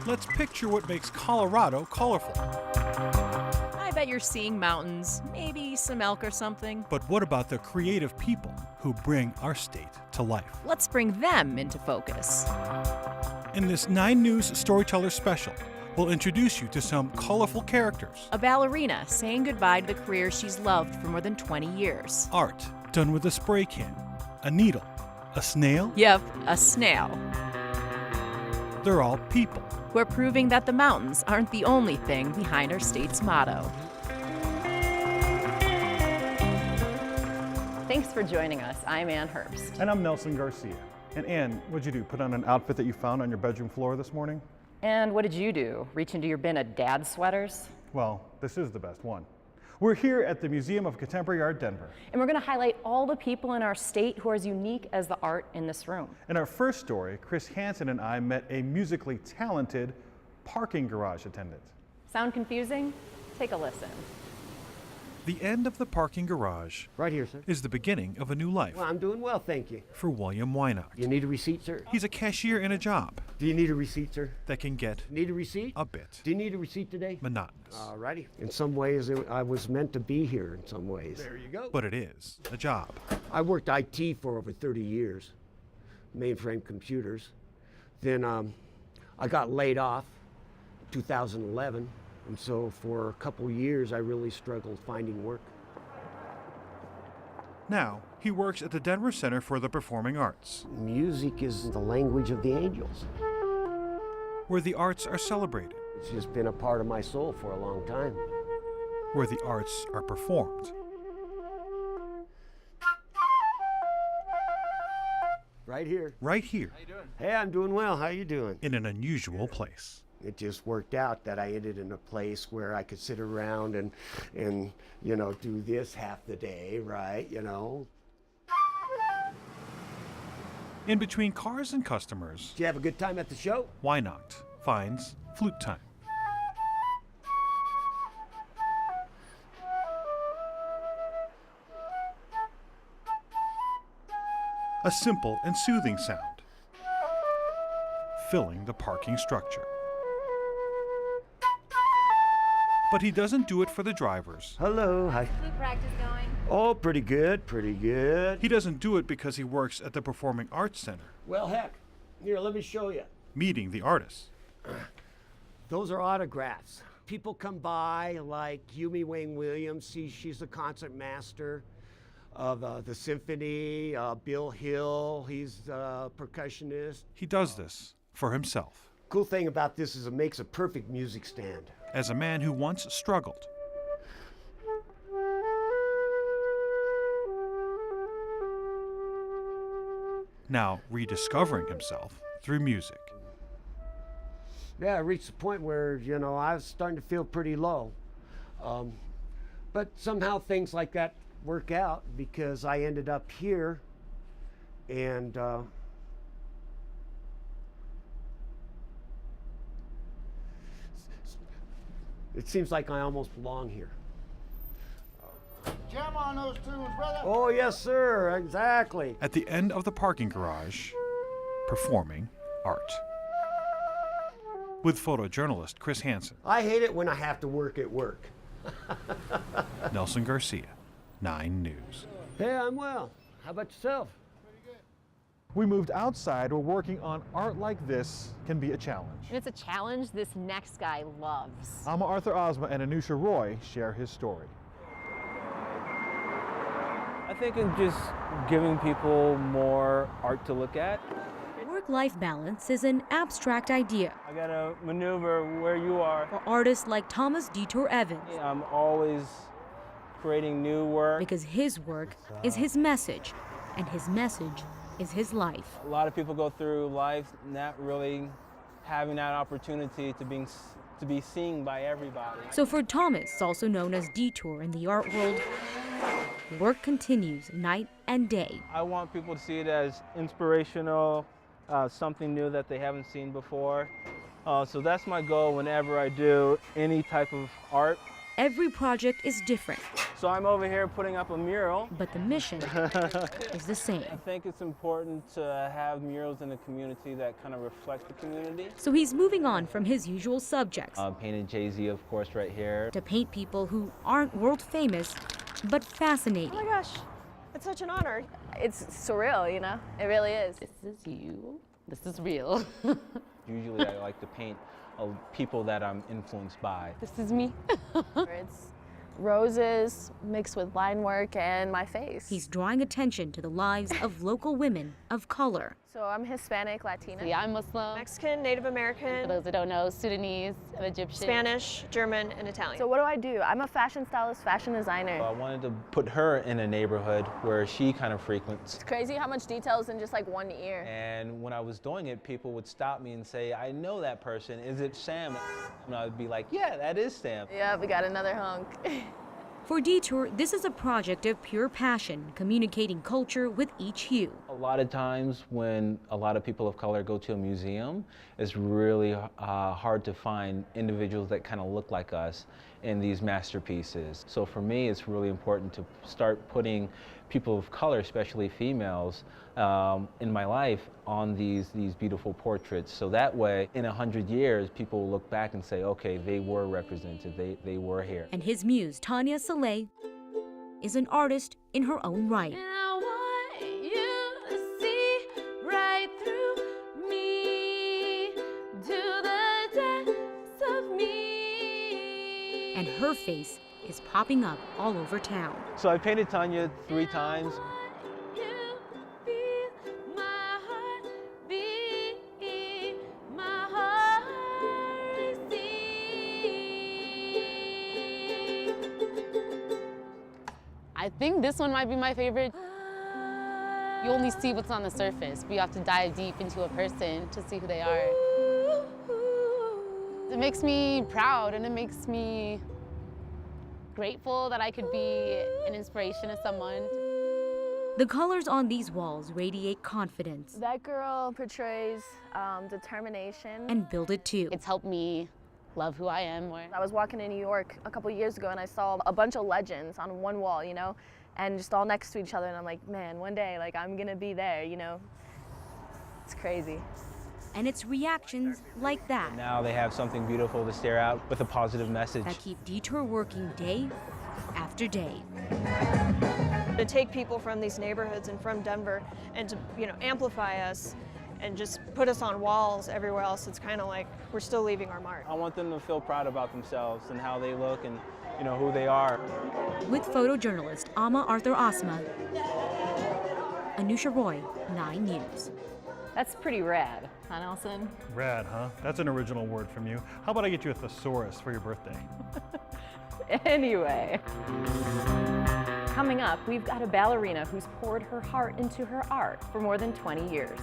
Let's picture what makes Colorado colorful. I bet you're seeing mountains, maybe some elk or something. But what about the creative people who bring our state to life? Let's bring them into focus. In this 9 News Storytellers special, we'll introduce you to some colorful characters. A ballerina saying goodbye to the career she's loved for more than 20 years. Art done with a spray can, a needle, a snail. Yep, a snail. They're all people. We're proving that the mountains aren't the only thing behind our state's motto. Thanks for joining us. I'm Ann Herbst. And I'm Nelson Garcia. And Ann, what'd you do? Put on an outfit that you found on your bedroom floor this morning? And what did you do? Reach into your bin of dad sweaters? Well, this is the best one. We're here at the Museum of Contemporary Art, Denver. And we're going to highlight all the people in our state who are as unique as the art in this room. In our first story, Chris Hansen and I met a musically talented parking garage attendant. Sound confusing? Take a listen. The end of the parking garage Right here, sir. is the beginning of a new life Well, I'm doing well, thank you. for William Weinocht. You need a receipt, sir? He's a cashier in a job Do you need a receipt, sir? that can get Need a receipt? a bit Do you need a receipt today? monotonous. Alrighty. In some ways, I was meant to be here in some ways. There you go. But it is a job. I worked IT for over 30 years, mainframe computers. Then I got laid off in 2011, and so for a couple years, I really struggled finding work. Now, he works at the Denver Center for the Performing Arts, Music is the language of the angels. where the arts are celebrated, It's just been a part of my soul for a long time. where the arts are performed. Right here. Right here, Hey, I'm doing well. How you doing? in an unusual place. It just worked out that I ended in a place where I could sit around and you know, do this half the day, right? You know. In between cars and customers, Did you have a good time at the show? Weinocht finds flute time. A simple and soothing sound, filling the parking structure. But he doesn't do it for the drivers. Hello. Hi. Flute practice going? Oh, pretty good. Pretty good. He doesn't do it because he works at the Performing Arts Center, Well, heck. Here, let me show you. meeting the artists. Those are autographs. People come by like Yumi Wayne Williams. She's a concert master of the symphony. Bill Hill, he's a percussionist. He does this for himself, Cool thing about this is it makes a perfect music stand. as a man who once struggled. Now rediscovering himself through music. Yeah, I reached the point where, you know, I was starting to feel pretty low. But somehow things like that work out because I ended up here and it seems like I almost belong here. Jam on those tunes, brother. Oh, yes, sir, exactly. At the end of the parking garage, performing art. With photojournalist Chris Hansen, I hate it when I have to work at work. Nelson Garcia, 9 News. Hey, I'm well. How about yourself? We moved outside where working on art like this can be a challenge. And it's a challenge this next guy loves. Amma Arthur Ozma and Anusha Roy share his story. I think it's just giving people more art to look at. Work-life balance is an abstract idea I gotta maneuver where you are. for artists like Thomas Detour Evans I'm always creating new work. because his work is his message, and his message is his life. A lot of people go through life not really having that opportunity to be seen by everybody. So for Thomas, also known as Detour in the art world, work continues night and day. I want people to see it as inspirational, something new that they haven't seen before. So that's my goal whenever I do any type of art. Every project is different, So I'm over here putting up a mural. But the mission is the same. I think it's important to have murals in the community that kind of reflect the community. So he's moving on from his usual subjects Painted Jay-Z, of course, right here. to paint people who aren't world famous, but fascinating. Oh my gosh, it's such an honor. It's surreal, you know? It really is. This is you. This is real. Usually I like to paint people that I'm influenced by. This is me. It's roses mixed with line work and my face. He's drawing attention to the lives of local women of color. So I'm Hispanic, Latina. Yeah, I'm Muslim. Mexican, Native For American, those that don't know, Sudanese and Egyptian. Spanish, German, and Italian. So what do? I'm a fashion stylist, fashion designer. I wanted to put her in a neighborhood where she kind of frequents. It's crazy how much details in just like one ear. And when I was doing it, people would stop me and say, I know that person. Is it Sam? And I would be like, yeah, that is Sam. Yeah, we got another hunk. For Detour, this is a project of pure passion, communicating culture with each hue. A lot of times when a lot of people of color go to a museum, it's really hard to find individuals that kind of look like us in these masterpieces. So for me, it's really important to start putting people of color, especially females, in my life on these beautiful portraits. So that way, in 100 years, people will look back and say, okay, they were represented, they were here. And his muse, Tanya Saleh, is an artist in her own right. I want you to see right through me, to the depths of me. And her face is popping up all over town. So I painted Tanya 3 times. I think this one might be my favorite. You only see what's on the surface, but you have to dive deep into a person to see who they are. It makes me proud and it makes me grateful that I could be an inspiration to someone. The colors on these walls radiate confidence That girl portrays determination. and build it too. It's helped me love who I am more. I was walking in New York a couple years ago and I saw a bunch of legends on one wall, you know, and just all next to each other. And I'm like, man, one day, like, I'm gonna be there, you know. It's crazy. And it's reactions like that Now they have something beautiful to stare at with a positive message. that keep Detour working day after day. To take people from these neighborhoods and from Denver and to, you know, amplify us and just put us on walls everywhere else, it's kind of like we're still leaving our mark. I want them to feel proud about themselves and how they look and, you know, who they are. With photojournalist Ama Arthur Asma, Anusha Roy, 9 News. That's pretty rad, huh, Nelson? Rad, huh? That's an original word from you. How about I get you a thesaurus for your birthday? Anyway. Coming up, we've got a ballerina who's poured her heart into her art for more than 20 years.